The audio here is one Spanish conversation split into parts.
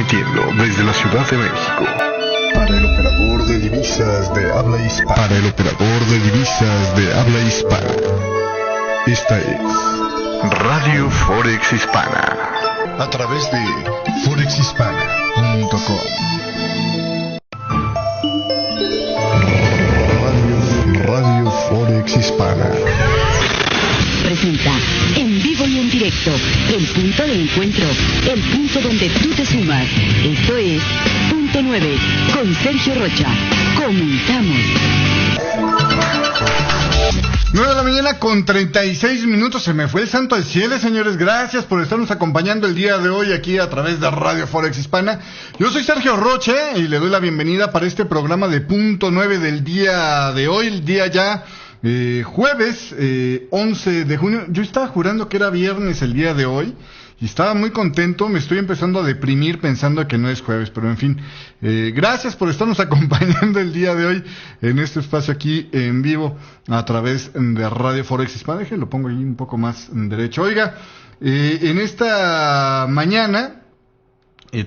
transmitiendo desde la Ciudad de México. Para el operador de divisas de habla hispana. Para el operador de divisas de habla hispana. Esta es Radio Forex Hispana. A través de forexhispana.com. Radio Forex Hispana presenta en vivo y en directo el punto de encuentro, el punto donde tú te sumas. Esto es Punto 9 con Sergio Rocha. Comenzamos. 9 de la mañana con 36 minutos. Se me fue el santo al cielo, señores. Gracias por estarnos acompañando el día de hoy aquí a través de Radio Forex Hispana. Yo soy Sergio Roche y le doy la bienvenida para este programa de Punto 9 del día de hoy, el día ya jueves 11 de junio. Yo estaba jurando que era viernes el día de hoy y estaba muy contento. Me estoy empezando a deprimir pensando que no es jueves, pero en fin, gracias por estarnos acompañando el día de hoy en este espacio aquí en vivo a través de Radio Forex Hispana. Déjenlo, lo pongo ahí un poco más derecho. Oiga, en esta mañana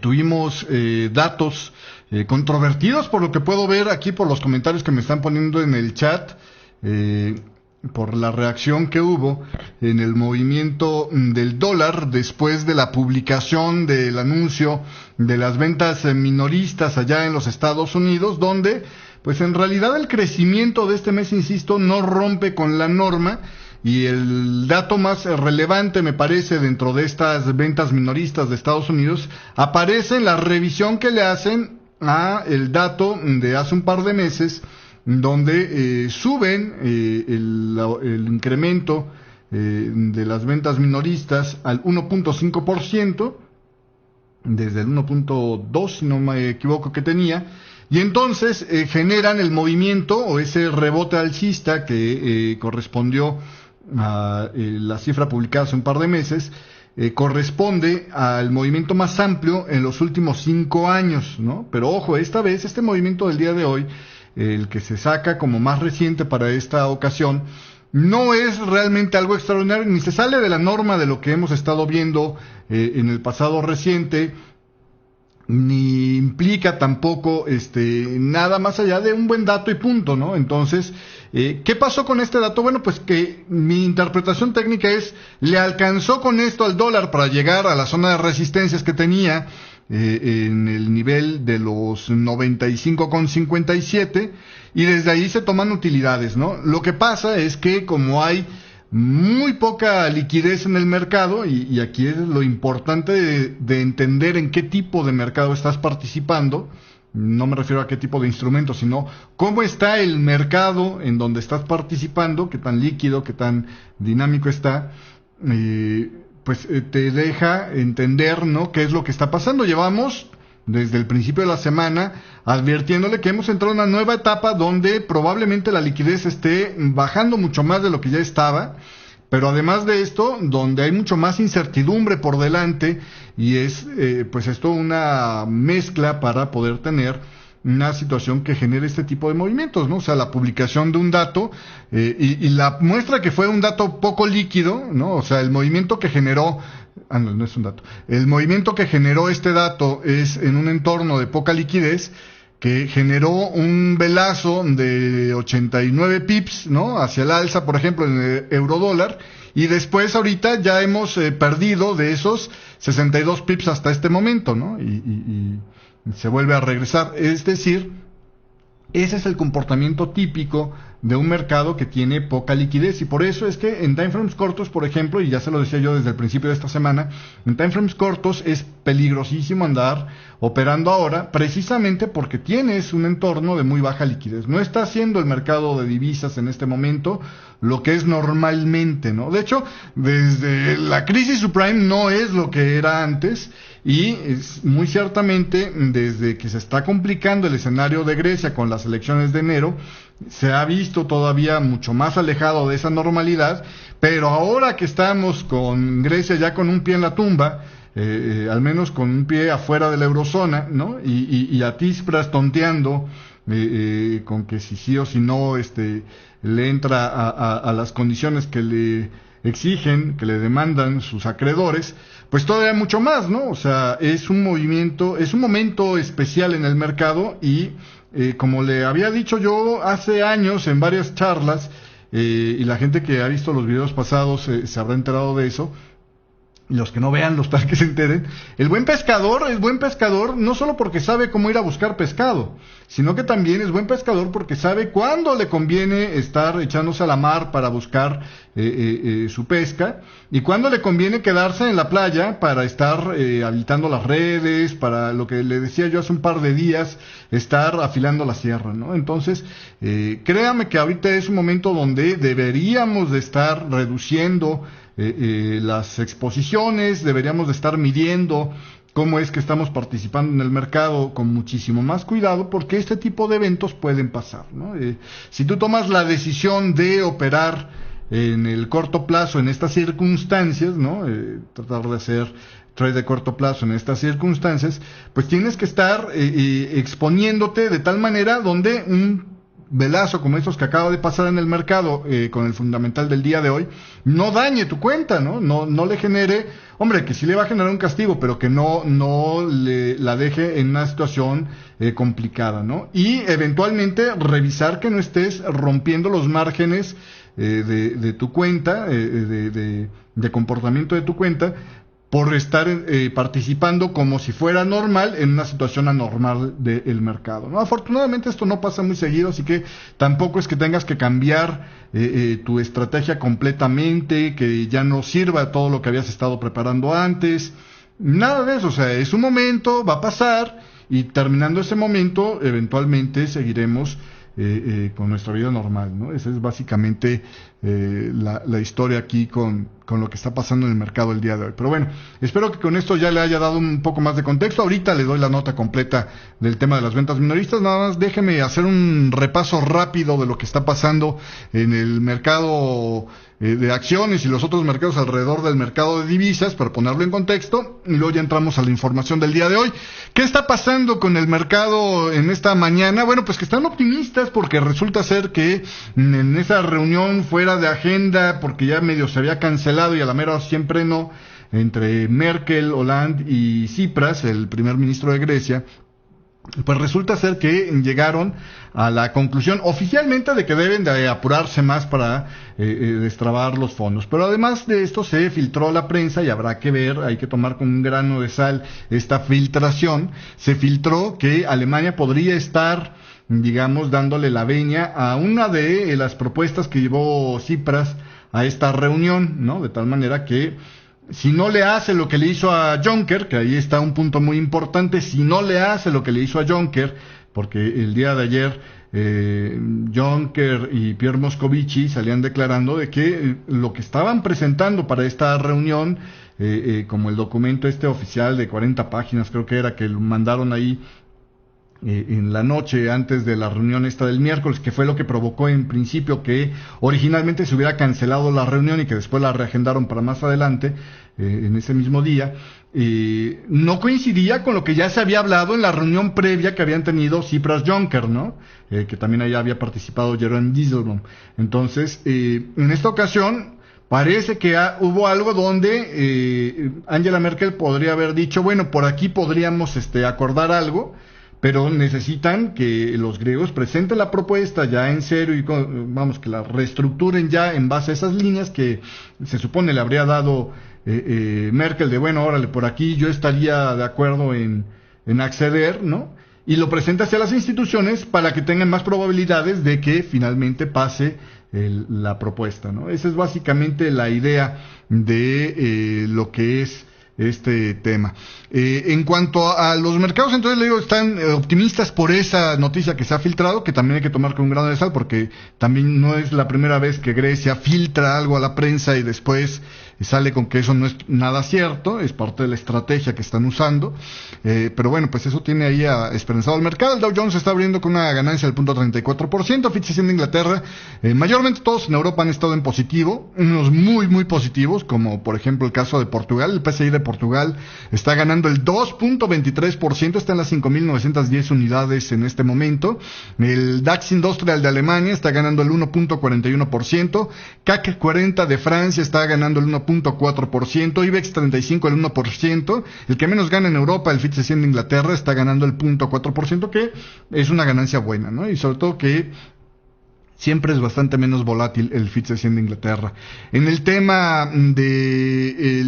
tuvimos datos controvertidos, por lo que puedo ver aquí por los comentarios que me están poniendo en el chat. Por la reacción que hubo en el movimiento del dólar después de la publicación del anuncio de las ventas minoristas allá en los Estados Unidos, donde pues en realidad el crecimiento de este mes, insisto, no rompe con la norma. Y el dato más relevante, me parece, dentro de estas ventas minoristas de Estados Unidos, aparece en la revisión que le hacen a el dato de hace un par de meses, donde suben el incremento de las ventas minoristas al 1.5%, desde el 1.2, si no me equivoco, que tenía, y entonces generan el movimiento o ese rebote alcista que correspondió a la cifra publicada hace un par de meses, corresponde al movimiento más amplio en los últimos 5 años, ¿no? Pero ojo, esta vez, este movimiento del día de hoy, el que se saca como más reciente para esta ocasión, no es realmente algo extraordinario, ni se sale de la norma de lo que hemos estado viendo en el pasado reciente, ni implica tampoco nada más allá de un buen dato y punto, ¿no? Entonces, ¿qué pasó con este dato? Bueno, pues que mi interpretación técnica es, le alcanzó con esto al dólar para llegar a la zona de resistencias que tenía en el nivel de los 95,57, y desde ahí se toman utilidades, ¿no? Lo que pasa es que como hay muy poca liquidez en el mercado, y aquí es lo importante de entender en qué tipo de mercado estás participando. No me refiero a qué tipo de instrumento, sino cómo está el mercado en donde estás participando, qué tan líquido, qué tan dinámico está, pues te deja entender, ¿no?, qué es lo que está pasando. Llevamos desde el principio de la semana advirtiéndole que hemos entrado en una nueva etapa donde probablemente la liquidez esté bajando mucho más de lo que ya estaba, pero además de esto, donde hay mucho más incertidumbre por delante, y es pues esto una mezcla para poder tener una situación que genere este tipo de movimientos, ¿no? O sea, la publicación de un dato y la muestra que fue un dato poco líquido, ¿no? O sea, el movimiento que generó, no es un dato, el movimiento que generó este dato es en un entorno de poca liquidez, que generó un velazo de 89 pips, ¿no?, hacia el alza, por ejemplo, en el euro dólar, y después ahorita ya hemos perdido de esos 62 pips hasta este momento, ¿no? Y se vuelve a regresar. Es decir, ese es el comportamiento típico de un mercado que tiene poca liquidez, y por eso es que en timeframes cortos, por ejemplo, y ya se lo decía yo desde el principio de esta semana, en timeframes cortos es peligrosísimo andar operando ahora, precisamente porque tienes un entorno de muy baja liquidez. No está haciendo el mercado de divisas en este momento lo que es normalmente, ¿no? De hecho, desde la crisis subprime no es lo que era antes, y es muy ciertamente desde que se está complicando el escenario de Grecia con las elecciones de enero, se ha visto todavía mucho más alejado de esa normalidad. Pero ahora que estamos con Grecia ya con un pie en la tumba, al menos con un pie afuera de la eurozona, ¿no? Y a Tispras tonteando con que si sí o si no le entra a las condiciones que le exigen, que le demandan sus acreedores, pues todavía mucho más, ¿no? O sea, es un momento especial en el mercado y como le había dicho yo hace años en varias charlas, y la gente que ha visto los videos pasados se habrá enterado de eso, y los que no vean, los tal que se enteren, el buen pescador es buen pescador no solo porque sabe cómo ir a buscar pescado, sino que también es buen pescador porque sabe cuándo le conviene estar echándose a la mar para buscar su pesca, y cuándo le conviene quedarse en la playa para estar habilitando las redes, para lo que le decía yo hace un par de días, estar afilando la sierra, ¿no? Entonces, créame que ahorita es un momento donde deberíamos de estar reduciendo las exposiciones, deberíamos de estar midiendo cómo es que estamos participando en el mercado con muchísimo más cuidado, porque este tipo de eventos pueden pasar, ¿no? Si tú tomas la decisión de operar en el corto plazo en estas circunstancias, ¿no? Tratar de hacer trade de corto plazo en estas circunstancias, pues tienes que estar exponiéndote de tal manera donde un velazo como estos que acaba de pasar en el mercado con el fundamental del día de hoy no dañe tu cuenta, ¿no? No le genere, hombre, que sí le va a generar un castigo, pero que no la deje en una situación complicada, ¿no? Y eventualmente revisar que no estés rompiendo los márgenes de tu cuenta, de comportamiento de tu cuenta, por estar participando como si fuera normal en una situación anormal del mercado, ¿no? Afortunadamente esto no pasa muy seguido, así que tampoco es que tengas que cambiar tu estrategia completamente, que ya no sirva todo lo que habías estado preparando antes, nada de eso. O sea, es un momento, va a pasar, y terminando ese momento eventualmente seguiremos con nuestra vida normal, ¿no? Esa es básicamente la historia aquí con lo que está pasando en el mercado el día de hoy. Pero bueno, espero que con esto ya le haya dado un poco más de contexto. Ahorita le doy la nota completa del tema de las ventas minoristas. Nada más déjeme hacer un repaso rápido de lo que está pasando en el mercado de acciones y los otros mercados alrededor del mercado de divisas, para ponerlo en contexto, y luego ya entramos a la información del día de hoy. ¿Qué está pasando con el mercado en esta mañana? Bueno, pues que están optimistas, porque resulta ser que en esa reunión fuera de agenda, porque ya medio se había cancelado y a la mera siempre no, entre Merkel, Hollande y Tsipras, el primer ministro de Grecia, pues resulta ser que llegaron a la conclusión oficialmente de que deben de apurarse más para destrabar los fondos. Pero además de esto se filtró a la prensa, y habrá que ver, hay que tomar con un grano de sal esta filtración. Se filtró que Alemania podría estar, digamos, dándole la veña a una de las propuestas que llevó Tsipras a esta reunión, ¿no? De tal manera que si no le hace lo que le hizo a Juncker, que ahí está un punto muy importante, si no le hace lo que le hizo a Juncker, porque el día de ayer Juncker y Pierre Moscovici salían declarando de que lo que estaban presentando para esta reunión, como el documento oficial de 40 páginas, creo que era, que lo mandaron ahí en la noche antes de la reunión esta del miércoles, que fue lo que provocó en principio que originalmente se hubiera cancelado la reunión y que después la reagendaron para más adelante, en ese mismo día, no coincidía con lo que ya se había hablado en la reunión previa que habían tenido Tsipras-Juncker, ¿no? Que también allá había participado Jeroen Dijsselbloem. Entonces, en esta ocasión parece que hubo algo donde Angela Merkel podría haber dicho, bueno, por aquí podríamos acordar algo, pero necesitan que los griegos presenten la propuesta ya en serio y vamos, que la reestructuren ya en base a esas líneas que se supone le habría dado Merkel, de bueno, órale, por aquí yo estaría de acuerdo en acceder, ¿no? Y lo presenta hacia las instituciones para que tengan más probabilidades de que finalmente pase la propuesta, ¿no? Esa es básicamente la idea de lo que es este tema. En cuanto a los mercados, entonces le digo, están optimistas por esa noticia que se ha filtrado, que también hay que tomar con un grano de sal, porque también no es la primera vez que Grecia filtra algo a la prensa y después sale con que eso no es nada cierto, es parte de la estrategia que están usando, pero bueno, pues eso tiene ahí esperanzado el mercado. El Dow Jones está abriendo con una ganancia del 0.34%, FTSE 100 de Inglaterra, mayormente todos en Europa han estado en positivo, unos muy muy positivos, como por ejemplo el caso de Portugal. El PCI de Portugal está ganando el 2.23%, está en las 5.910 unidades en este momento. El DAX Industrial de Alemania está ganando el 1.41%, CAC 40 de Francia está ganando el 1.4%, IBEX 35 el 1%, el que menos gana en Europa, el FTSE 100 de Inglaterra, está ganando el 0.4%, que es una ganancia buena, ¿no? Y sobre todo que siempre es bastante menos volátil el FTSE 100 de Inglaterra. En el tema de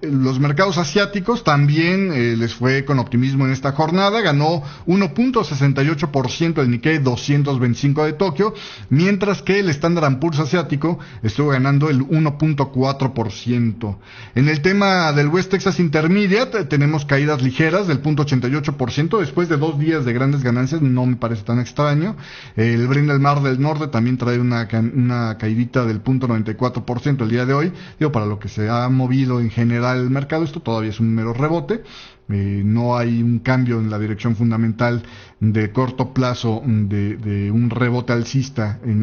los mercados asiáticos también les fue con optimismo en esta jornada. Ganó 1.68% el Nikkei 225 de Tokio, mientras que el Standard & Poor's asiático estuvo ganando el 1.4%. En el tema del West Texas Intermediate tenemos caídas ligeras del 0.88% después de 2 días de grandes ganancias, no me parece tan extraño. El Brent del Mar del Norte también trae una caidita del 0.94% el día de hoy. Digo, para lo que se ha movido en general el mercado, esto todavía es un mero rebote. No hay un cambio en la dirección fundamental de corto plazo de un rebote alcista en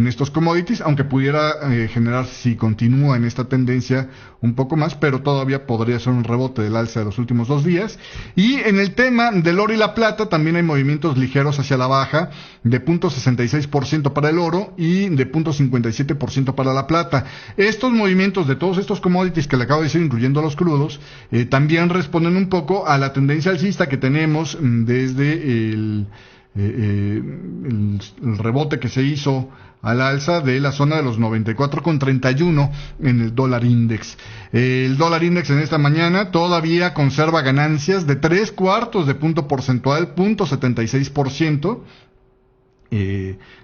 estos commodities, aunque pudiera generar, si continúa en esta tendencia, un poco más, pero todavía podría ser un rebote del alza de los últimos 2 días. Y en el tema del oro y la plata también hay movimientos ligeros hacia la baja, de 0.66% para el oro y de 0.57% para la plata. Estos movimientos de todos estos commodities que le acabo de decir, incluyendo los crudos, también responden un poco a la tendencia alcista que tenemos desde el rebote que se hizo al alza de la zona de los 94.31 en el dólar index. El dólar index en esta mañana todavía conserva ganancias de 0.75 de punto porcentual, 0.76%.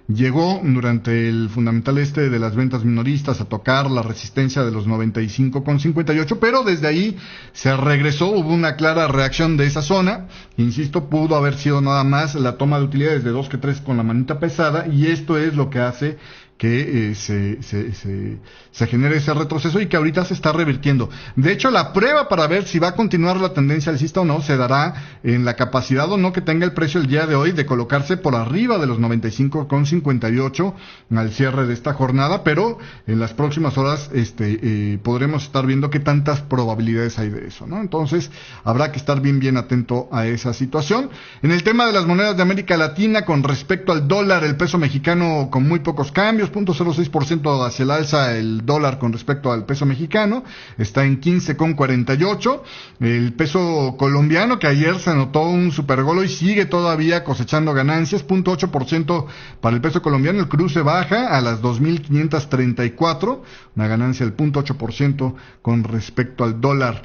Llegó durante el fundamental de las ventas minoristas a tocar la resistencia de los 95.58, pero desde ahí se regresó, hubo una clara reacción de esa zona. Insisto, pudo haber sido nada más la toma de utilidades de 2 que 3 con la manita pesada, y esto es lo que hace que se genere ese retroceso y que ahorita se está revirtiendo. De hecho, la prueba para ver si va a continuar la tendencia alcista o no se dará en la capacidad o no que tenga el precio el día de hoy de colocarse por arriba de los 95.58 al cierre de esta jornada, pero en las próximas horas podremos estar viendo qué tantas probabilidades hay de eso, ¿no? Entonces, habrá que estar bien atento a esa situación. En el tema de las monedas de América Latina, con respecto al dólar, el peso mexicano con muy pocos cambios, 0.06% hacia el alza el dólar con respecto al peso mexicano, está en 15.48. El peso colombiano, que ayer se anotó un supergol, y sigue todavía cosechando ganancias, 0.8% para el peso colombiano. El cruce baja a las 2.534, una ganancia del 0.8% con respecto al dólar.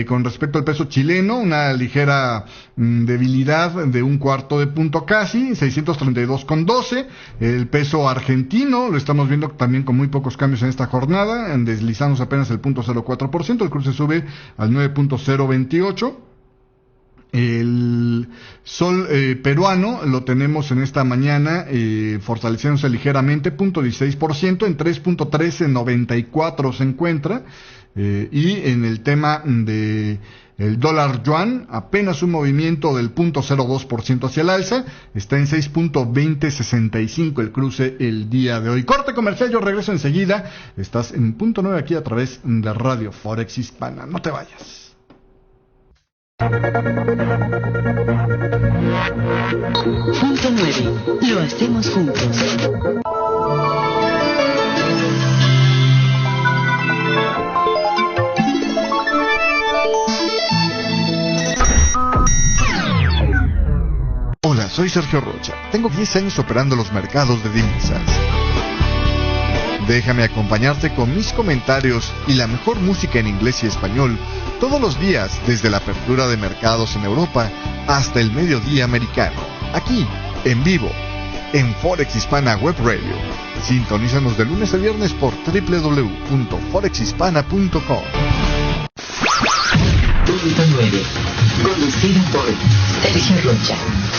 Con respecto al peso chileno, una ligera debilidad de 1/4 de punto casi, 632.12. El peso argentino lo estamos viendo también con muy pocos cambios en esta jornada, deslizándose apenas el 0.04%, el cruce sube al 9.028. El sol peruano lo tenemos en esta mañana fortaleciéndose ligeramente, 0.16%, en 3.1394 se encuentra. Y en el tema de el dólar yuan, apenas un movimiento del 0.02% hacia el alza, está en 6.2065 el cruce el día de hoy. Corte comercial, yo regreso enseguida. Estás en punto 9 aquí a través de Radio Forex Hispana. No te vayas. Punto 9. Lo hacemos juntos. Hola, soy Sergio Rocha. Tengo 10 años operando los mercados de divisas. Déjame acompañarte con mis comentarios y la mejor música en inglés y español todos los días, desde la apertura de mercados en Europa hasta el mediodía americano. Aquí, en vivo, en Forex Hispana Web Radio. Sintonízanos de lunes a viernes por www.forexhispana.com. Conducido por Sergio Rocha.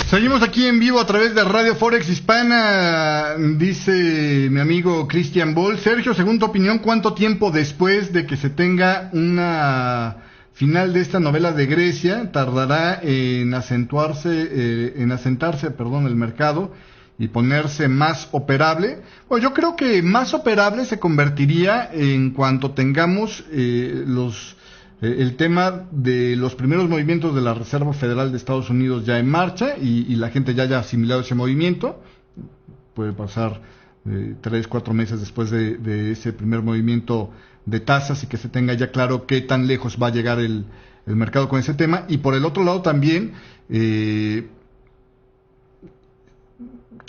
Seguimos aquí en vivo a través de Radio Forex Hispana. Dice mi amigo Christian Boll: Sergio, según tu opinión, ¿cuánto tiempo después de que se tenga una final de esta novela de Grecia tardará en asentarse el mercado y ponerse más operable? Bueno, yo creo que más operable se convertiría en cuanto tengamos el tema de los primeros movimientos de la Reserva Federal de Estados Unidos ya en marcha y la gente ya haya asimilado ese movimiento. Puede pasar 3-4 meses después de ese primer movimiento de tasas y que se tenga ya claro qué tan lejos va a llegar el mercado con ese tema. Y por el otro lado también que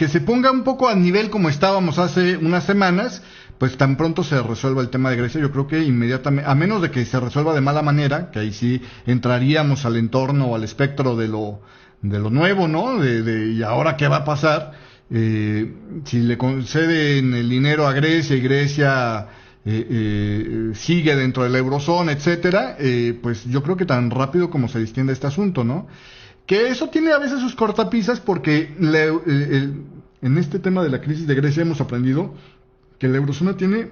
se ponga un poco a nivel como estábamos hace unas semanas, pues tan pronto se resuelva el tema de Grecia. Yo creo que inmediatamente, a menos de que se resuelva de mala manera, que ahí sí entraríamos al entorno o al espectro de lo nuevo, ¿no? ¿Y ahora qué va a pasar? Si le conceden el dinero a Grecia y Grecia sigue dentro de la eurozona, etcétera, pues yo creo que tan rápido como se distienda este asunto, ¿no? Que eso tiene a veces sus cortapisas, porque en este tema de la crisis de Grecia hemos aprendido que la eurozona tiene,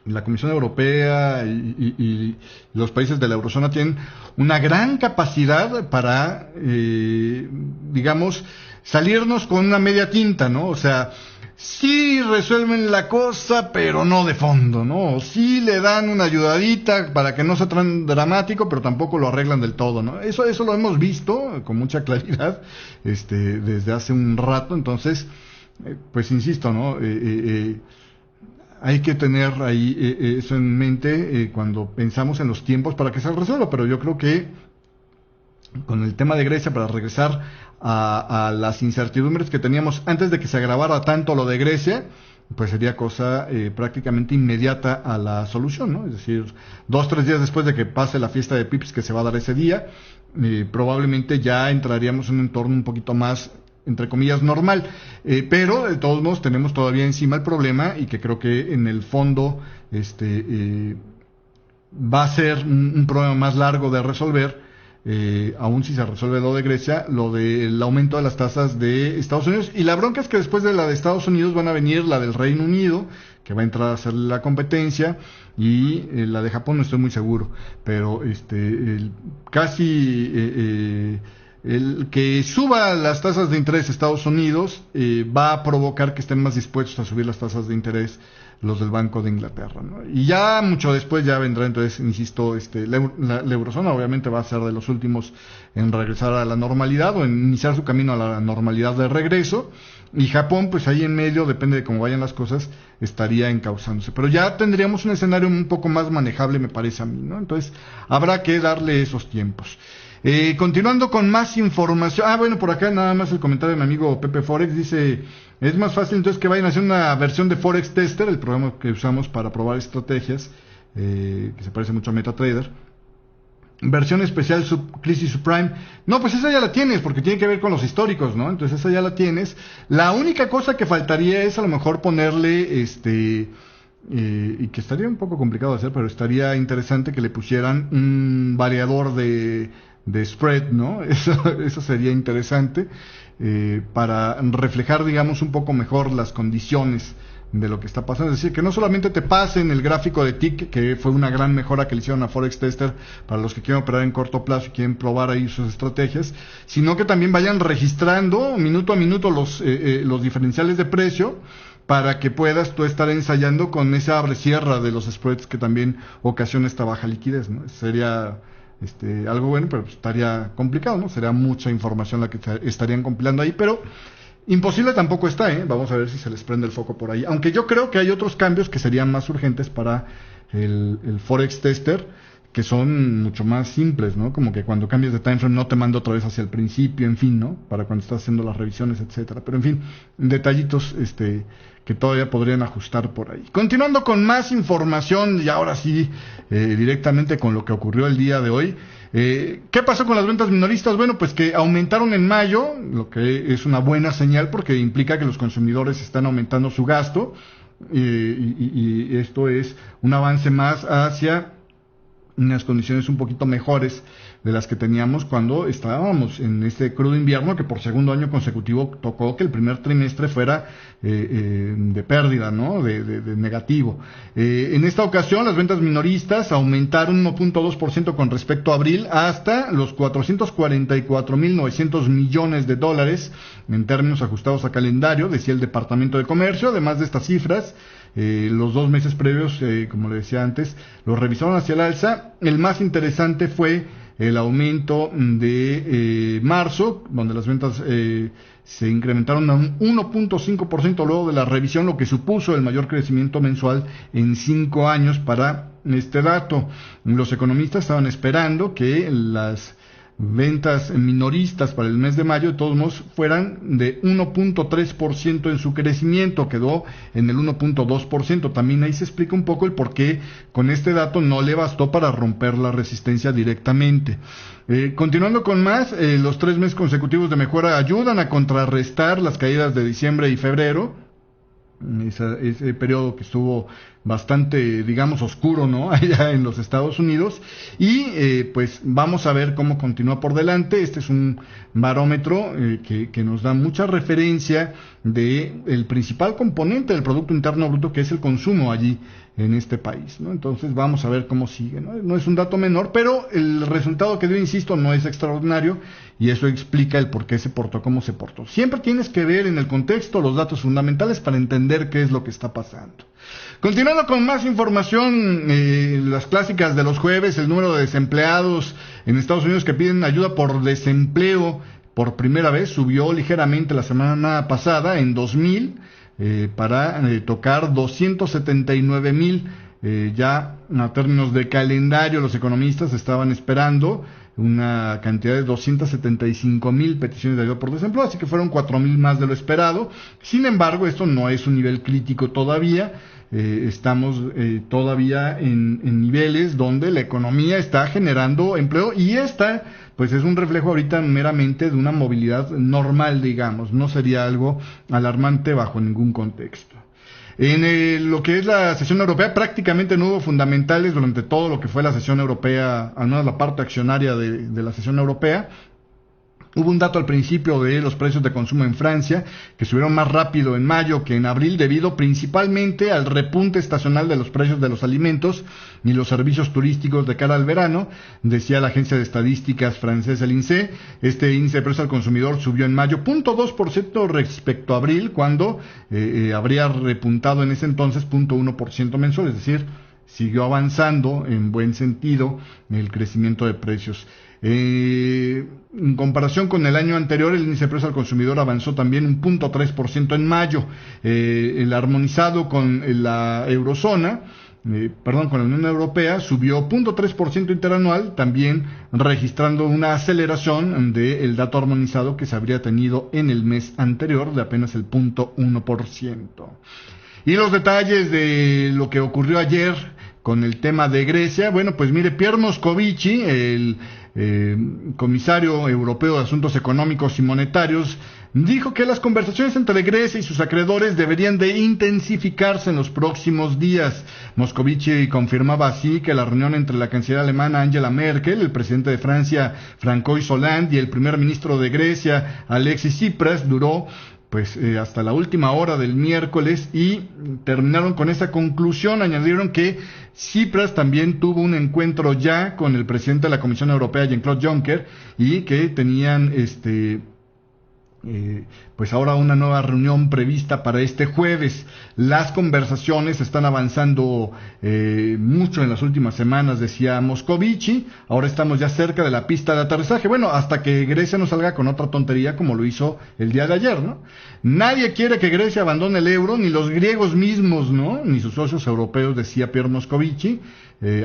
la Comisión Europea y los países de la eurozona tienen una gran capacidad para, digamos, salirnos con una media tinta, ¿no? O sea, sí resuelven la cosa, pero no de fondo, ¿no? O sí le dan una ayudadita para que no sea tan dramático, pero tampoco lo arreglan del todo, ¿no? Eso lo hemos visto con mucha claridad desde hace un rato. Entonces, pues insisto, ¿no? Hay que tener ahí eso en mente cuando pensamos en los tiempos para que se resuelva, pero yo creo que con el tema de Grecia, para regresar a las incertidumbres que teníamos antes de que se agravara tanto lo de Grecia, pues sería cosa prácticamente inmediata a la solución, ¿no? Es decir, 2-3 días después de que pase la fiesta de Pips que se va a dar ese día, probablemente ya entraríamos en un entorno un poquito más, entre comillas, normal, pero de todos modos tenemos todavía encima el problema, y que creo que en el fondo va a ser un problema más largo de resolver, aún si se resuelve lo de Grecia, lo del aumento de las tasas de Estados Unidos. Y la bronca es que después de la de Estados Unidos van a venir la del Reino Unido, que va a entrar a hacer la competencia, y la de Japón no estoy muy seguro, pero el que suba las tasas de interés Estados Unidos va a provocar que estén más dispuestos a subir las tasas de interés los del Banco de Inglaterra, ¿no? Y ya mucho después ya vendrá, entonces, insisto, la eurozona obviamente va a ser de los últimos en regresar a la normalidad o en iniciar su camino a la normalidad de regreso, y Japón, pues ahí en medio, depende de cómo vayan las cosas, estaría encauzándose. Pero ya tendríamos un escenario un poco más manejable, me parece a mí, ¿no? Entonces habrá que darle esos tiempos. Continuando con más información. Bueno, por acá nada más el comentario de mi amigo Pepe Forex. Dice: es más fácil entonces que vayan a hacer una versión de Forex Tester, el programa que usamos para probar estrategias, que se parece mucho a MetaTrader. Versión especial Crisis Subprime. No, pues esa ya la tienes, porque tiene que ver con los históricos, ¿no? Entonces esa ya la tienes. La única cosa que faltaría es a lo mejor ponerle y que estaría un poco complicado de hacer, pero estaría interesante que le pusieran un variador de spread, ¿no? Eso sería interesante para reflejar, digamos, un poco mejor las condiciones de lo que está pasando. Es decir, que no solamente te pasen el gráfico de TIC, que fue una gran mejora que le hicieron a Forex Tester para los que quieren operar en corto plazo y quieren probar ahí sus estrategias, sino que también vayan registrando minuto a minuto los diferenciales de precio, para que puedas tú estar ensayando con esa abre-cierra de los spreads que también ocasiona esta baja liquidez, ¿no? Sería algo bueno, pero estaría complicado, ¿no? Sería mucha información la que estarían compilando ahí, pero imposible tampoco está, ¿eh? Vamos a ver si se les prende el foco por ahí. Aunque yo creo que hay otros cambios que serían más urgentes para el Forex Tester, que son mucho más simples, ¿no? Como que cuando cambias de timeframe no te manda otra vez hacia el principio, en fin, ¿no? Para cuando estás haciendo las revisiones, etcétera. Pero en fin, detallitos que todavía podrían ajustar por ahí. Continuando con más información, y ahora sí, directamente con lo que ocurrió el día de hoy. ¿Qué pasó con las ventas minoristas? Bueno, pues que aumentaron en mayo, lo que es una buena señal porque implica que los consumidores están aumentando su gasto, y esto es un avance más hacia unas condiciones un poquito mejores de las que teníamos cuando estábamos en este crudo invierno, que por segundo año consecutivo tocó que el primer trimestre fuera de pérdida, ¿no? De negativo. En esta ocasión las ventas minoristas aumentaron 1.2% con respecto a abril hasta los 444.900 millones de dólares en términos ajustados a calendario, decía el Departamento de Comercio. Además de estas cifras, los 2 meses previos, como le decía antes, los revisaron hacia el alza. El más interesante fue el aumento de marzo, donde las ventas se incrementaron a un 1.5% luego de la revisión, lo que supuso el mayor crecimiento mensual en 5 años para este dato. Los economistas estaban esperando que las ventas minoristas para el mes de mayo de todos modos fueran de 1.3% en su crecimiento, quedó en el 1.2%. También ahí se explica un poco el por qué con este dato no le bastó para romper la resistencia directamente. Continuando con más, los 3 meses consecutivos de mejora ayudan a contrarrestar las caídas de diciembre y febrero, ese periodo que estuvo bastante, digamos, oscuro, ¿no? Allá en los Estados Unidos. Y pues vamos a ver cómo continúa por delante. Este es un barómetro que nos da mucha referencia de el principal componente del Producto Interno Bruto, que es el consumo allí en este país, ¿no? Entonces vamos a ver cómo sigue, ¿no? No es un dato menor, pero el resultado que dio, insisto, no es extraordinario, y eso explica el por qué se portó como se portó. Siempre tienes que ver en el contexto los datos fundamentales para entender qué es lo que está pasando. Continuando con más información, las clásicas de los jueves, el número de desempleados en Estados Unidos que piden ayuda por desempleo por primera vez subió ligeramente la semana pasada en 2,000, para tocar 279,000. Ya a términos de calendario, los economistas estaban esperando una cantidad de 275,000 peticiones de ayuda por desempleo, así que fueron 4,000 más de lo esperado. Sin embargo, esto no es un nivel crítico todavía. Estamos todavía en niveles donde la economía está generando empleo, y esta pues es un reflejo ahorita meramente de una movilidad normal, digamos. No sería algo alarmante bajo ningún contexto. En lo que es la sesión europea, prácticamente no hubo fundamentales durante todo lo que fue la sesión europea, al menos la parte accionaria de la sesión europea. Hubo un dato al principio de los precios de consumo en Francia, que subieron más rápido en mayo que en abril, debido principalmente al repunte estacional de los precios de los alimentos y los servicios turísticos de cara al verano, decía la agencia de estadísticas francesa, el INSEE. Este índice de precios al consumidor subió en mayo 0.2% respecto a abril, cuando habría repuntado en ese entonces 0.1% mensual, es decir, siguió avanzando en buen sentido el crecimiento de precios. En comparación con el año anterior, el índice de precios al consumidor avanzó también 0.3% en mayo. El armonizado con la eurozona, con la Unión Europea, subió 0.3% interanual, también registrando una aceleración del dato armonizado que se habría tenido en el mes anterior de apenas el 0.1%. Y los detalles de lo que ocurrió ayer con el tema de Grecia, bueno, pues mire, Pierre Moscovici, el comisario europeo de Asuntos Económicos y Monetarios, dijo que las conversaciones entre Grecia y sus acreedores deberían de intensificarse en los próximos días. Moscovici confirmaba así que la reunión entre la canciller alemana Angela Merkel, el presidente de Francia Francois Hollande y el primer ministro de Grecia Alexis Tsipras duró hasta la última hora del miércoles, y terminaron con esa conclusión. Añadieron que Tsipras también tuvo un encuentro ya con el presidente de la Comisión Europea, Jean-Claude Juncker, y que tenían ahora una nueva reunión prevista para este jueves. Las conversaciones están avanzando mucho en las últimas semanas, decía Moscovici. Ahora estamos ya cerca de la pista de aterrizaje. Bueno, hasta que Grecia no salga con otra tontería como lo hizo el día de ayer, ¿no? Nadie quiere que Grecia abandone el euro, ni los griegos mismos, ¿no? Ni sus socios europeos, decía Pierre Moscovici.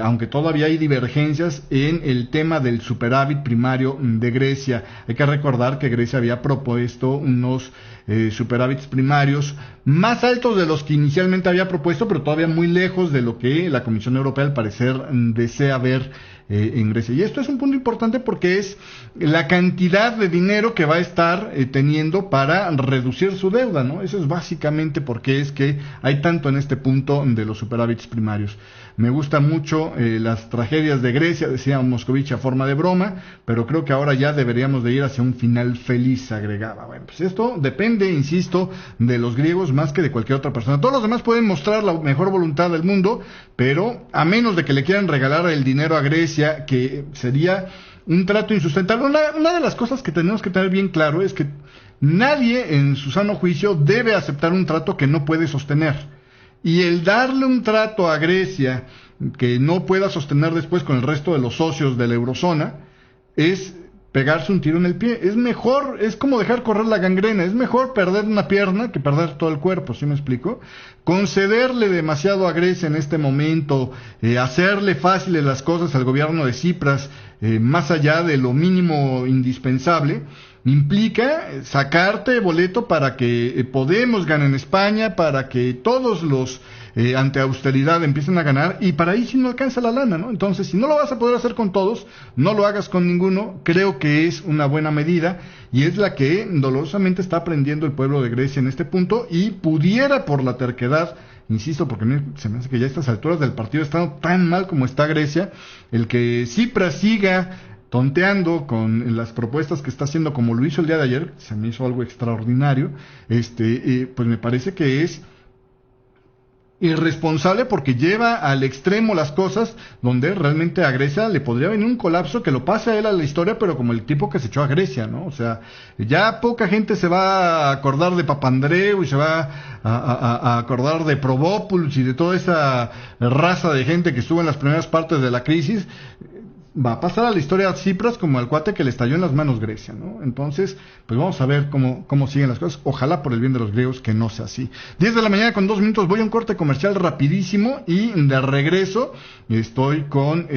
Aunque todavía hay divergencias en el tema del superávit primario de Grecia. Hay que recordar que Grecia había propuesto unos superávits primarios más altos de los que inicialmente había propuesto, pero todavía muy lejos de lo que la Comisión Europea al parecer desea ver en Grecia. Y esto es un punto importante porque es la cantidad de dinero que va a estar teniendo para reducir su deuda, ¿no? Eso es básicamente porque es que hay tanto en este punto de los superávits primarios. Me gusta mucho las tragedias de Grecia, decía Moscovici a forma de broma, pero creo que ahora ya deberíamos de ir hacia un final feliz, agregaba. Bueno, pues esto depende, insisto, de los griegos más que de cualquier otra persona. Todos los demás pueden mostrar la mejor voluntad del mundo, pero a menos de que le quieran regalar el dinero a Grecia, que sería un trato insustentable. Una de las cosas que tenemos que tener bien claro es que nadie en su sano juicio debe aceptar un trato que no puede sostener. Y el darle un trato a Grecia que no pueda sostener después con el resto de los socios de la eurozona es pegarse un tiro en el pie. Es mejor, es como dejar correr la gangrena, es mejor perder una pierna que perder todo el cuerpo, ¿sí me explico? Concederle demasiado a Grecia en este momento, hacerle fáciles las cosas al gobierno de Tsipras, más allá de lo mínimo indispensable, implica sacarte boleto para que Podemos gane en España, para que todos los ante austeridad empiecen a ganar, y para ahí sí no alcanza la lana, ¿no? Entonces, si no lo vas a poder hacer con todos, no lo hagas con ninguno. Creo que es una buena medida y es la que dolorosamente está aprendiendo el pueblo de Grecia en este punto, y pudiera, por la terquedad, insisto, porque se me hace que ya a estas alturas del partido está tan mal como está Grecia, el que Tsipras siga tonteando con las propuestas que está haciendo, como lo hizo el día de ayer, se me hizo algo extraordinario, pues me parece que es irresponsable, porque lleva al extremo las cosas, donde realmente a Grecia le podría venir un colapso que lo pase a él a la historia, pero como el tipo que se echó a Grecia, ¿no? O sea, ya poca gente se va a acordar de Papandreou y se va a acordar de Provópolis y de toda esa raza de gente que estuvo en las primeras partes de la crisis. Va a pasar a la historia a Tsipras como al cuate que le estalló en las manos Grecia, ¿no? Entonces, pues vamos a ver cómo siguen las cosas. Ojalá, por el bien de los griegos, que no sea así. 10 de la mañana con 2 minutos, voy a un corte comercial rapidísimo y de regreso estoy con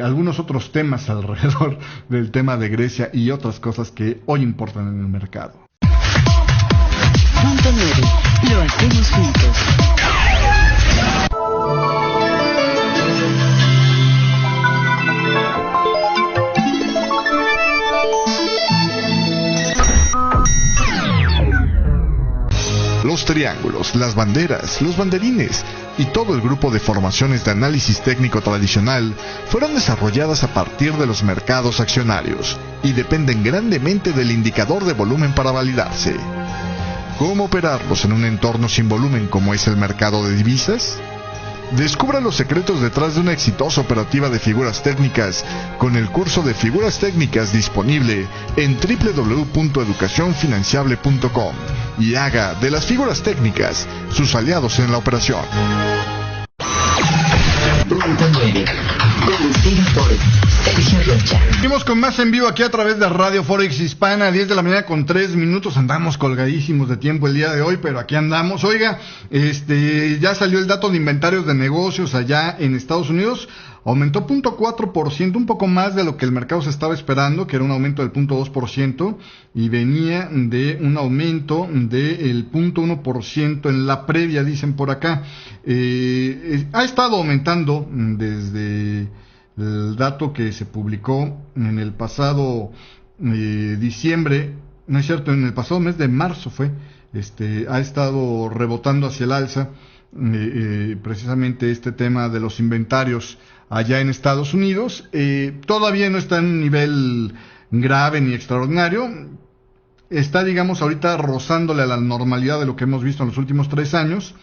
algunos otros temas alrededor del tema de Grecia y otras cosas que hoy importan en el mercado. Punto 9. Lo hacemos juntos. Los triángulos, las banderas, los banderines y todo el grupo de formaciones de análisis técnico tradicional fueron desarrolladas a partir de los mercados accionarios y dependen grandemente del indicador de volumen para validarse. ¿Cómo operarlos en un entorno sin volumen como es el mercado de divisas? Descubra los secretos detrás de una exitosa operativa de figuras técnicas con el curso de figuras técnicas disponible en www.educacionfinanciable.com y haga de las figuras técnicas sus aliados en la operación. Seguimos con más en vivo aquí a través de Radio Forex Hispana, 10 de la mañana con 3 minutos. Andamos colgadísimos de tiempo el día de hoy, pero aquí andamos. Oiga, ya salió el dato de inventarios de negocios allá en Estados Unidos. Aumentó 0.4%, un poco más de lo que el mercado se estaba esperando, que era un aumento del 0.2%, y venía de un aumento del 0.1% en la previa, dicen por acá. Ha estado aumentando desde el dato que se publicó en el pasado diciembre, no es cierto, en el pasado mes de marzo fue, ha estado rebotando hacia el alza, precisamente este tema de los inventarios allá en Estados Unidos. Todavía no está en un nivel grave ni extraordinario, está, digamos, ahorita rozándole a la normalidad de lo que hemos visto en los últimos 3 años.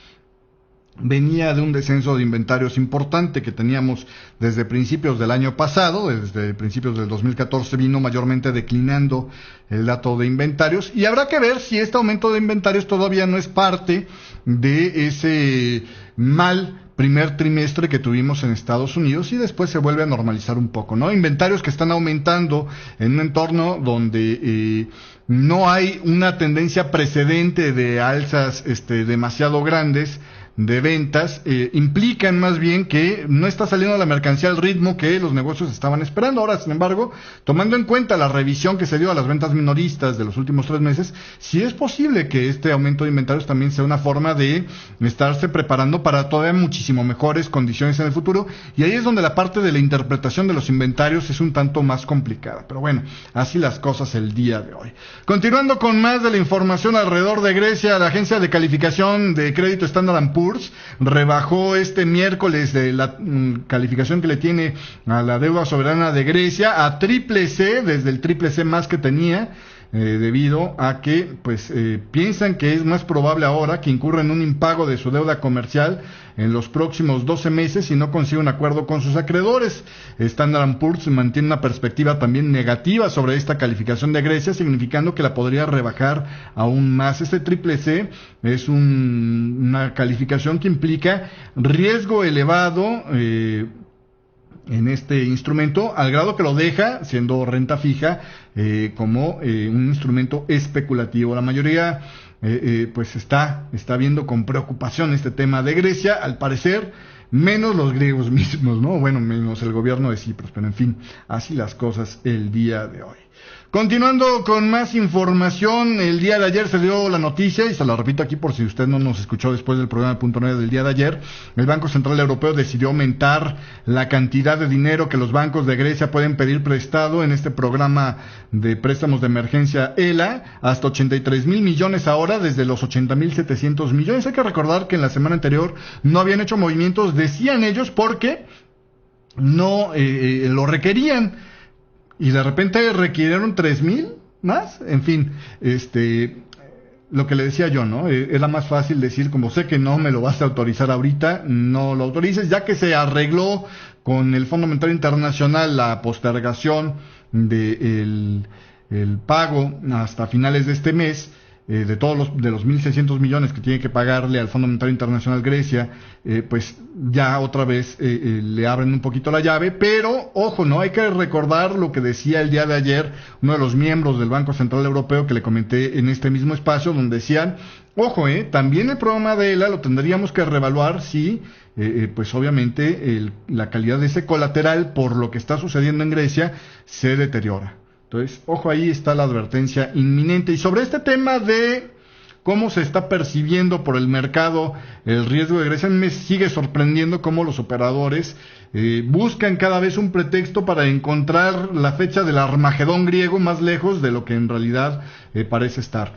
Venía de un descenso de inventarios importante que teníamos desde principios del año pasado, desde principios del 2014 vino mayormente declinando el dato de inventarios, y habrá que ver si este aumento de inventarios todavía no es parte de ese mal primer trimestre que tuvimos en Estados Unidos y después se vuelve a normalizar un poco, ¿no? Inventarios que están aumentando en un entorno donde no hay una tendencia precedente de alzas demasiado grandes, de ventas implican más bien que no está saliendo la mercancía al ritmo que los negocios estaban esperando. Ahora, sin embargo, tomando en cuenta la revisión que se dio a las ventas minoristas de los últimos 3 meses, sí es posible que este aumento de inventarios también sea una forma de estarse preparando para todavía muchísimo mejores condiciones en el futuro, y ahí es donde la parte de la interpretación de los inventarios es un tanto más complicada. Pero bueno, así las cosas el día de hoy. Continuando con más de la información alrededor de Grecia, la agencia de calificación de crédito Standard & Poor's rebajó este miércoles de la calificación que le tiene a la deuda soberana de Grecia a CCC, desde el CCC más que tenía, debido a que piensan que es más probable ahora que incurra en un impago de su deuda comercial en los próximos 12 meses si no consigue un acuerdo con sus acreedores. Standard & Poor's mantiene una perspectiva también negativa sobre esta calificación de Grecia, significando que la podría rebajar aún más. Este CCC es una calificación que implica riesgo elevado en este instrumento, al grado que lo deja, siendo renta fija, como un instrumento especulativo. La mayoría está viendo con preocupación este tema de Grecia, al parecer, menos los griegos mismos, ¿no? Bueno, menos el gobierno de Cipros, pero en fin, así las cosas el día de hoy. Continuando con más información, el día de ayer se dio la noticia, y se la repito aquí por si usted no nos escuchó después del programa Punto 9 del día de ayer. El Banco Central Europeo decidió aumentar la cantidad de dinero que los bancos de Grecia pueden pedir prestado en este programa de préstamos de emergencia ELA, hasta 83,000 millones ahora, desde los 80,700 millones. Hay que recordar que en la semana anterior no habían hecho movimientos, decían ellos, porque no lo requerían. Y de repente requirieron 3,000 más. En fin, lo que le decía yo, ¿no? Era más fácil decir, como sé que no me lo vas a autorizar ahorita, no lo autorices, ya que se arregló con el Fondo Monetario Internacional la postergación de el pago hasta finales de este mes. De todos los 1.600 millones que tiene que pagarle al Fondo Monetario Internacional Grecia, ya otra vez le abren un poquito la llave, pero ojo, no hay que recordar lo que decía el día de ayer uno de los miembros del Banco Central Europeo, que le comenté en este mismo espacio, donde decían, ojo, también el programa de ELA lo tendríamos que reevaluar si obviamente la calidad de ese colateral por lo que está sucediendo en Grecia se deteriora. Entonces, ojo, ahí está la advertencia inminente. Y sobre este tema de cómo se está percibiendo por el mercado el riesgo de Grecia, me sigue sorprendiendo cómo los operadores buscan cada vez un pretexto para encontrar la fecha del Armagedón griego más lejos de lo que en realidad parece estar.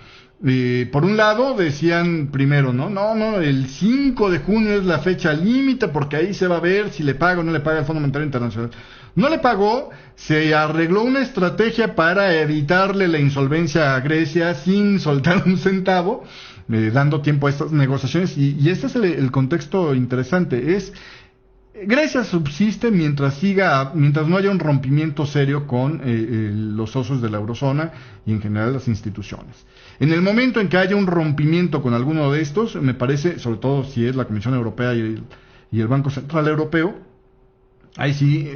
Por un lado decían primero, no, el 5 de junio es la fecha límite porque ahí se va a ver si le paga o no le paga el Fondo Monetario Internacional. No le pagó, se arregló una estrategia para evitarle la insolvencia a Grecia sin soltar un centavo, dando tiempo a estas negociaciones, y este es el contexto interesante, Grecia subsiste mientras no haya un rompimiento serio con los socios de la eurozona y en general las instituciones. En el momento en que haya un rompimiento con alguno de estos, me parece, sobre todo si es la Comisión Europea y el Banco Central Europeo, ahí sí,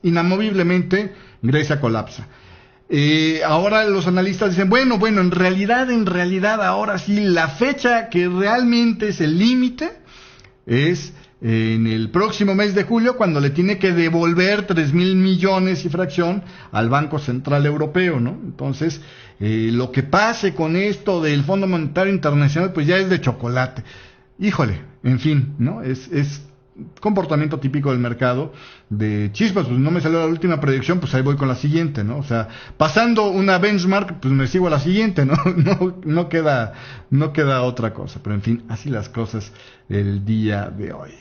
inamoviblemente Grecia colapsa. Ahora los analistas dicen, bueno, en realidad ahora sí, la fecha que realmente es el límite es en el próximo mes de julio, cuando le tiene que devolver 3,000 millones y fracción al Banco Central Europeo, ¿no? Entonces, lo que pase con esto del Fondo Monetario Internacional, pues ya es de chocolate. Híjole, en fin, ¿no? Es comportamiento típico del mercado de chispas, pues no me salió la última predicción, pues ahí voy con la siguiente, ¿no? O sea, pasando una benchmark, pues me sigo a la siguiente, ¿no? No queda otra cosa, pero en fin, así las cosas el día de hoy.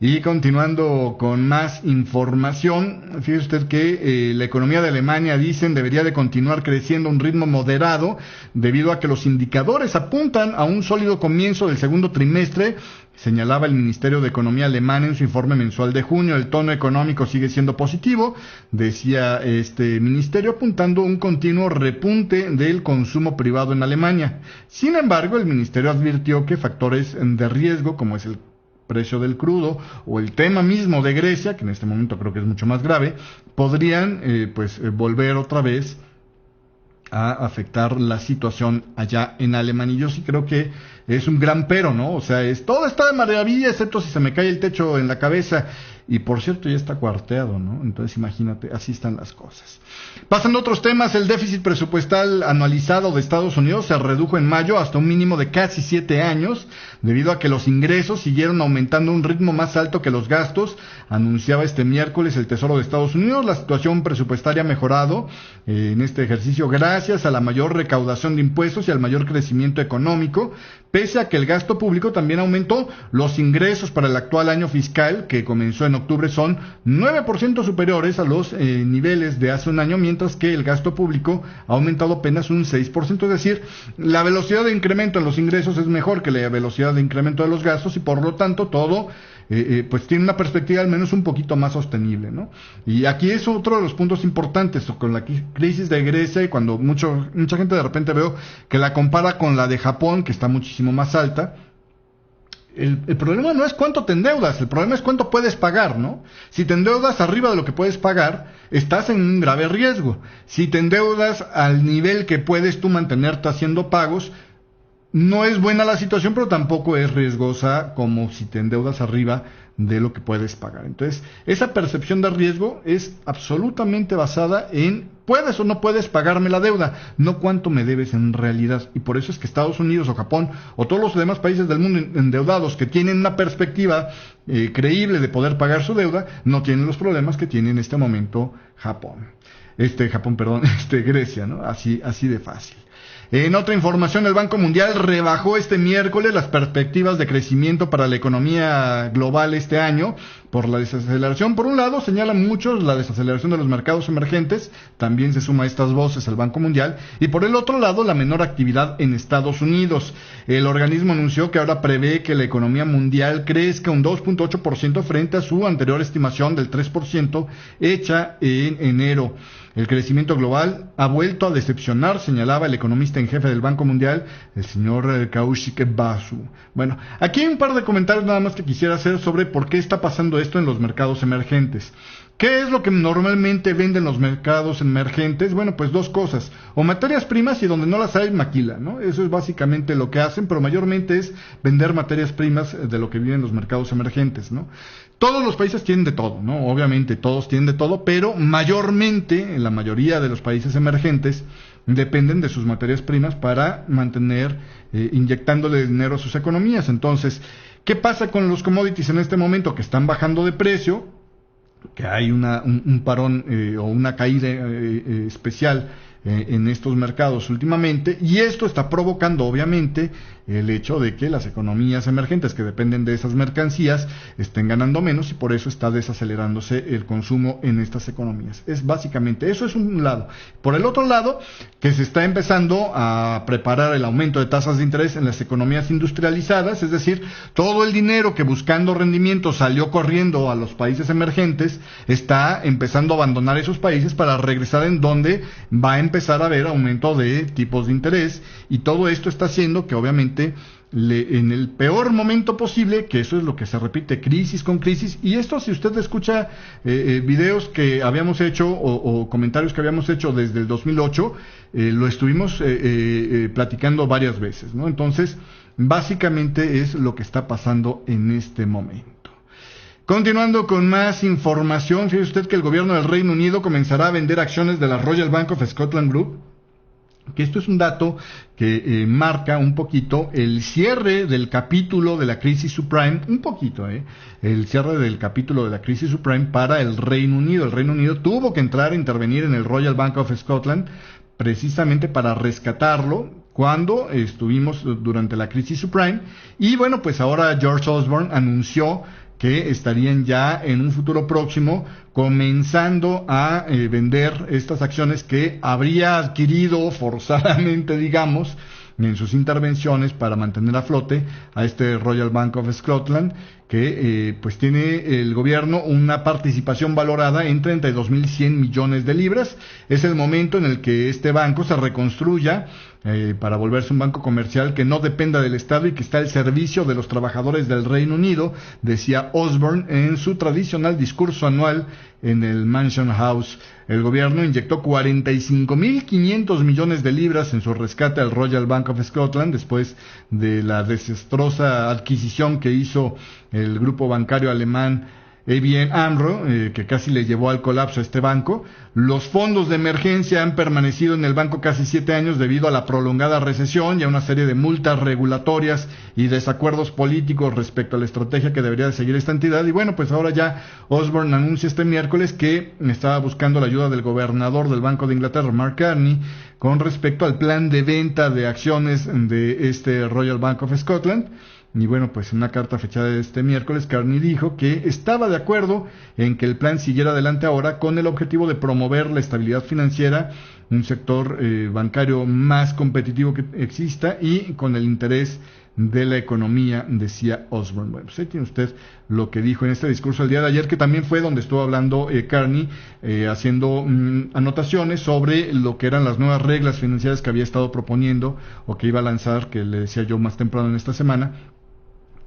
Y continuando con más información, fíjese usted que la economía de Alemania, dicen, debería de continuar creciendo a un ritmo moderado debido a que los indicadores apuntan a un sólido comienzo del segundo trimestre, señalaba el Ministerio de Economía alemán en su informe mensual de junio. El tono económico sigue siendo positivo, decía este ministerio, apuntando a un continuo repunte del consumo privado en Alemania. Sin embargo, el ministerio advirtió que factores de riesgo, como es el precio del crudo o el tema mismo de Grecia, que en este momento creo que es mucho más grave, podrían volver otra vez a afectar la situación allá en Alemania. Y yo sí creo que es un gran pero, ¿no? O sea, todo está de maravilla, excepto si se me cae el techo en la cabeza. Y por cierto, ya está cuarteado, ¿no? Entonces imagínate, así están las cosas. Pasando a otros temas, el déficit presupuestal anualizado de Estados Unidos se redujo en mayo hasta un mínimo de casi 7 años, debido a que los ingresos siguieron aumentando a un ritmo más alto que los gastos, anunciaba este miércoles el Tesoro de Estados Unidos. La situación presupuestaria ha mejorado en este ejercicio gracias a la mayor recaudación de impuestos y al mayor crecimiento económico, pese a que el gasto público también aumentó. Los ingresos para el actual año fiscal, que comenzó en octubre, son 9% superiores a los niveles de hace un año, mientras que el gasto público ha aumentado apenas un 6%, es decir, la velocidad de incremento en los ingresos es mejor que la velocidad de incremento de los gastos, y por lo tanto todo pues tiene una perspectiva al menos un poquito más sostenible, ¿no? Y aquí es otro de los puntos importantes con la crisis de Grecia, y cuando mucha gente de repente veo que la compara con la de Japón, que está muchísimo más alta. El problema no es cuánto te endeudas, el problema es cuánto puedes pagar, ¿no? Si te endeudas arriba de lo que puedes pagar, estás en un grave riesgo. Si te endeudas al nivel que puedes tú mantenerte haciendo pagos, no es buena la situación, pero tampoco es riesgosa como si te endeudas arriba de lo que puedes pagar. Entonces, esa percepción de riesgo es absolutamente basada en puedes o no puedes pagarme la deuda, no cuánto me debes en realidad. Y por eso es que Estados Unidos o Japón o todos los demás países del mundo endeudados que tienen una perspectiva creíble de poder pagar su deuda, no tienen los problemas que tiene en este momento Grecia, ¿no? Así de fácil. En otra información, el Banco Mundial rebajó este miércoles las perspectivas de crecimiento para la economía global este año por la desaceleración. Por un lado, señalan muchos la desaceleración de los mercados emergentes, también se suma a estas voces al Banco Mundial, y por el otro lado, la menor actividad en Estados Unidos. El organismo anunció que ahora prevé que la economía mundial crezca un 2.8% frente a su anterior estimación del 3% hecha en enero. El crecimiento global ha vuelto a decepcionar, señalaba el economista en jefe del Banco Mundial, el señor Kaushik Basu. Bueno, aquí hay un par de comentarios nada más que quisiera hacer sobre por qué está pasando esto en los mercados emergentes. ¿Qué es lo que normalmente venden los mercados emergentes? Bueno, pues dos cosas, o materias primas, y donde no las hay, maquila, ¿no? Eso es básicamente lo que hacen, pero mayormente es vender materias primas de lo que viven los mercados emergentes, ¿no? Todos los países tienen de todo, ¿no? Obviamente todos tienen de todo, pero mayormente, en la mayoría de los países emergentes, dependen de sus materias primas para mantener inyectándole dinero a sus economías. Entonces, ¿qué pasa con los commodities en este momento? Que están bajando de precio, que hay un parón o una caída especial en estos mercados últimamente, y esto está provocando obviamente el hecho de que las economías emergentes que dependen de esas mercancías estén ganando menos, y por eso está desacelerándose el consumo en estas economías. Es básicamente eso, es un lado. Por el otro lado, que se está empezando a preparar el aumento de tasas de interés en las economías industrializadas, es decir, todo el dinero que buscando rendimiento salió corriendo a los países emergentes está empezando a abandonar esos países para regresar en donde va a empezar a haber aumento de tipos de interés, y todo esto está haciendo que obviamente en el peor momento posible, que eso es lo que se repite, crisis con crisis, y esto si usted escucha videos que habíamos hecho o comentarios que habíamos hecho desde el 2008, lo estuvimos platicando varias veces, ¿no? Entonces, básicamente es lo que está pasando en este momento. Continuando con más información, fíjese usted que el gobierno del Reino Unido comenzará a vender acciones de la Royal Bank of Scotland Group, que esto es un dato que marca un poquito el cierre del capítulo de la crisis subprime, el cierre del capítulo de la crisis subprime para el Reino Unido. El Reino Unido tuvo que entrar a intervenir en el Royal Bank of Scotland precisamente para rescatarlo cuando estuvimos durante la crisis subprime, y bueno, pues ahora George Osborne anunció que estarían ya en un futuro próximo comenzando a vender estas acciones que habría adquirido forzadamente, digamos, en sus intervenciones para mantener a flote a este Royal Bank of Scotland, que pues tiene el gobierno una participación valorada en 32.100 millones de libras. Es el momento en el que este banco se reconstruya para volverse un banco comercial que no dependa del Estado y que está al servicio de los trabajadores del Reino Unido, decía Osborne en su tradicional discurso anual en el Mansion House. El gobierno inyectó 45.500 millones de libras en su rescate al Royal Bank of Scotland después de la desastrosa adquisición que hizo el grupo bancario alemán ABN AMRO, que casi le llevó al colapso a este banco. Los fondos de emergencia han permanecido en el banco casi 7 años debido a la prolongada recesión y a una serie de multas regulatorias y desacuerdos políticos respecto a la estrategia que debería de seguir esta entidad. Y bueno, pues ahora ya Osborne anuncia este miércoles que estaba buscando la ayuda del gobernador del Banco de Inglaterra, Mark Carney, con respecto al plan de venta de acciones de este Royal Bank of Scotland. Y bueno, pues en una carta fechada de este miércoles, Carney dijo que estaba de acuerdo en que el plan siguiera adelante ahora con el objetivo de promover la estabilidad financiera, un sector bancario más competitivo que exista y con el interés de la economía, decía Osborne. Bueno, pues ahí tiene usted lo que dijo en este discurso el día de ayer, que también fue donde estuvo hablando Carney, haciendo anotaciones sobre lo que eran las nuevas reglas financieras que había estado proponiendo o que iba a lanzar, que le decía yo más temprano en esta semana,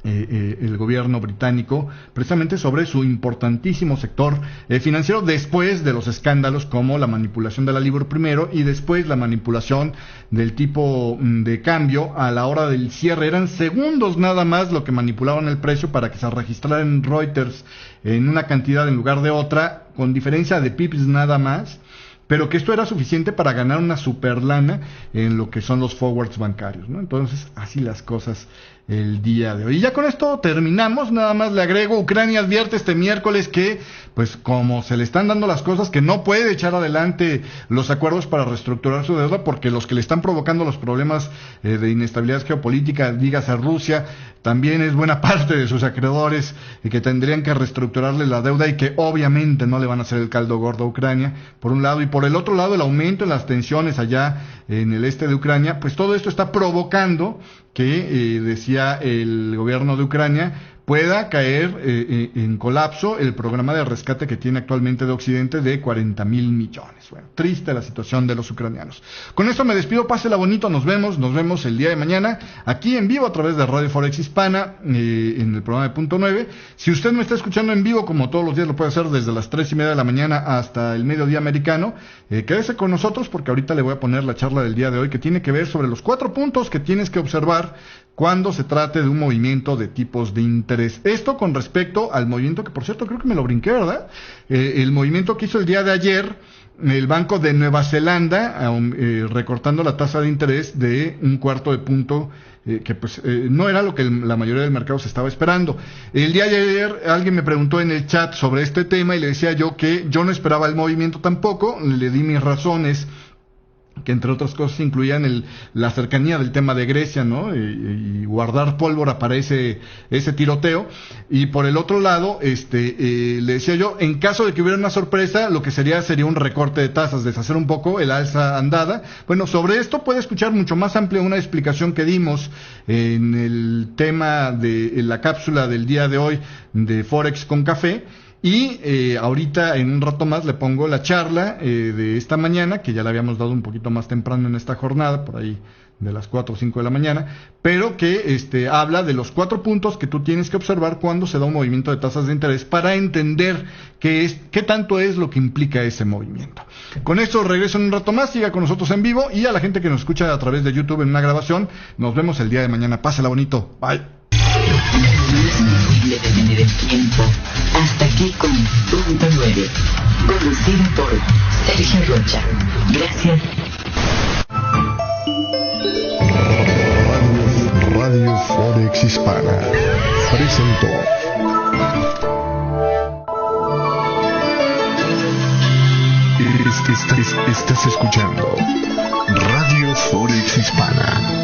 el gobierno británico, precisamente sobre su importantísimo sector financiero, después de los escándalos como la manipulación de la Libor primero y después la manipulación del tipo de cambio a la hora del cierre. Eran segundos nada más lo que manipulaban el precio para que se registrara en Reuters en una cantidad en lugar de otra, con diferencia de pips nada más, pero que esto era suficiente para ganar una superlana en lo que son los forwards bancarios, ¿no? Entonces, así las cosas el día de hoy. Y ya con esto terminamos, nada más le agrego, Ucrania advierte este miércoles que, pues como se le están dando las cosas, que no puede echar adelante los acuerdos para reestructurar su deuda, porque los que le están provocando los problemas de inestabilidad geopolítica, dígase Rusia, también es buena parte de sus acreedores y que tendrían que reestructurarle la deuda y que obviamente no le van a hacer el caldo gordo a Ucrania, por un lado, y por el otro lado el aumento en las tensiones allá en el este de Ucrania. Pues todo esto está provocando que, decía el gobierno de Ucrania, pueda caer en colapso el programa de rescate que tiene actualmente de Occidente de 40,000 millones. Bueno, triste la situación de los ucranianos. Con esto me despido, pásela bonito, nos vemos el día de mañana, aquí en vivo a través de Radio Forex Hispana, en el programa de Punto 9. Si usted me está escuchando en vivo, como todos los días lo puede hacer desde las 3:30 de la mañana hasta el mediodía americano, quédese con nosotros porque ahorita le voy a poner la charla del día de hoy que tiene que ver sobre los 4 puntos que tienes que observar cuando se trate de un movimiento de tipos de interés. Esto con respecto al movimiento que, por cierto, creo que me lo brinqué, ¿verdad? El movimiento que hizo el día de ayer el Banco de Nueva Zelanda, recortando la tasa de interés de 1/4 de punto, que pues no era lo que la mayoría del mercado se estaba esperando. El día de ayer alguien me preguntó en el chat sobre este tema y le decía yo que yo no esperaba el movimiento tampoco, le di mis razones, que entre otras cosas incluían la cercanía del tema de Grecia, ¿no? Y guardar pólvora para ese tiroteo. Y por el otro lado, le decía yo, en caso de que hubiera una sorpresa, lo que sería un recorte de tasas, deshacer un poco el alza andada. Bueno, sobre esto puede escuchar mucho más amplia una explicación que dimos en el tema de la cápsula del día de hoy de Forex con Café. Y ahorita en un rato más le pongo la charla de esta mañana, que ya la habíamos dado un poquito más temprano en esta jornada, por ahí de las 4 o 5 de la mañana, pero que habla de los 4 puntos que tú tienes que observar cuando se da un movimiento de tasas de interés para entender qué tanto es lo que implica ese movimiento. Con esto regreso en un rato más, siga con nosotros en vivo, y a la gente que nos escucha a través de YouTube en una grabación, nos vemos el día de mañana. Pásela bonito. Bye. De detener el tiempo. Hasta aquí con Punto 9, conducido por Sergio Rocha. Gracias. Radio Forex Hispana presentó Estás escuchando Radio Forex Hispana.